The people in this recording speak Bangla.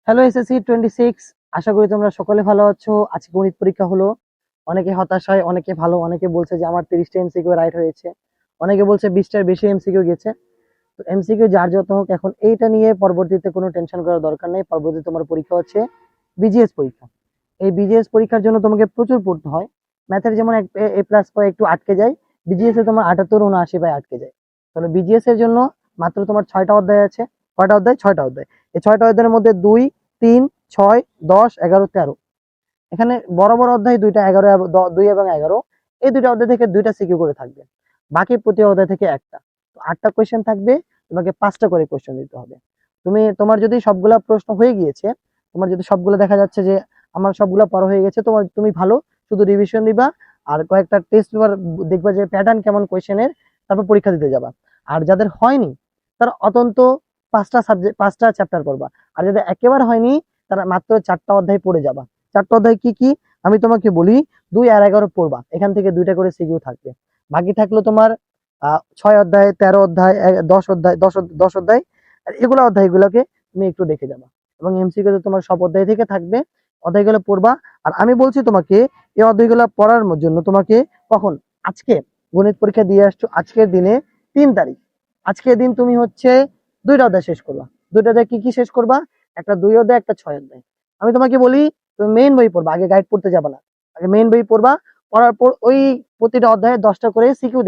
হ্যালো এসএসসি 26, আশা করি তোমরা সকলে ভালো আছো। আজকে গণিত পরীক্ষা হলো। অনেকে হতাশ হয়, অনেকে ভালো, অনেকে বলছে যে আমার 30টা এমসিকিউ রাইট হয়েছে, অনেকে বলছে 20টার বেশি এমসিকিউ গেছে। তো এমসিকিউ যার যত হোক, এখন এইটা নিয়ে পরবর্তীতে কোনো টেনশন করার দরকার নেই। পরবর্তীতে তোমার পরীক্ষা হচ্ছে বিজিএস পরীক্ষা। এই বিজিএস পরীক্ষার জন্য তোমাকে প্রচুর পড়তে হয়। ম্যাথের যেমন এ প্লাস পাই একটু আটকে যায়, বিজিএস এ তোমার 78 79 পাই আটকে যায়। তাহলে বিজিএস এর জন্য মাত্র তোমার 6টা অধ্যায় আছে। কয়টা অধ্যায়? 6টা অধ্যায়। এই 6টা অধ্যায়ের মধ্যে 2, 3, 6, 10, 11, 13, এখানে বড় বড় অধ্যায় দুইটা, 11, 2 এবং 11, এই দুইটা অধ্যায় থেকে দুইটা সিকিউ করে থাকবে। বাকি প্রতি অধ্যায় থেকে একটা। তো 8টা কোয়েশ্চেন থাকবে, তোমাকে 5টা করে কোয়েশ্চেন দিতে হবে। তোমার যদি সবগুলা প্রশ্ন হয়ে গিয়েছে, তোমার যদি সবগুলো দেখা যাচ্ছে যে আমার সবগুলা পড়া হয়ে গেছে, তুমি ভালো, শুধু রিভিশন দিবা আর কয়েকটা টেস্ট পেপার দেখবা যে প্যাটার্ন কেমন কোয়েশ্চেনের, তারপর পরীক্ষা দিতে যাবা। আর যাদের হয়নি তারা অন্তত 5টা সাবজেক্ট, 5টা চ্যাপ্টার করবা। আর যাদের একেবারে হয়নি তারা মাত্র 4টা অধ্যায় পড়ে যাবা। 4টা অধ্যায় কি কি আমি তোমাকে বলি। 2 আর 11 পড়বা, এখান থেকে দুইটা করে সিকিউ থাকবে। বাকি থাকলো তোমার 6 অধ্যায়, 13 অধ্যায়, 10 অধ্যায়, 10 অধ্যায়। আর এগুলো অধ্যায়গুলোকে তুমি একটু দেখে যাবা, এবং এমসিকিউ তো তোমার সব অধ্যায় থেকে থাকবে। অধ্যায়গুলো পড়বা। আর আমি বলছি তোমাকে, এই অধ্যায়গুলো পড়ার জন্য তোমাকে কখন, আজকে গণিত পরীক্ষা দিয়ে আসছো, আজকের দিনে 3 তারিখ, আজকের দিন তুমি হচ্ছে 2টা অধ্যায় শেষ করবা। 2টা অধ্যায় কি কি শেষ করবা? একটা 2 অধ্যায়, একটা 6 অধ্যায়। আমি তোমাকে বলি, তুমি মেইন বই পড়বা, আগে গাইড পড়তে যাবা না। আগে মেইন বই পড়বা, পড়ার পর ওই প্রতিটা অধ্যায়ে 10টা করে সিকিউ দেখবে।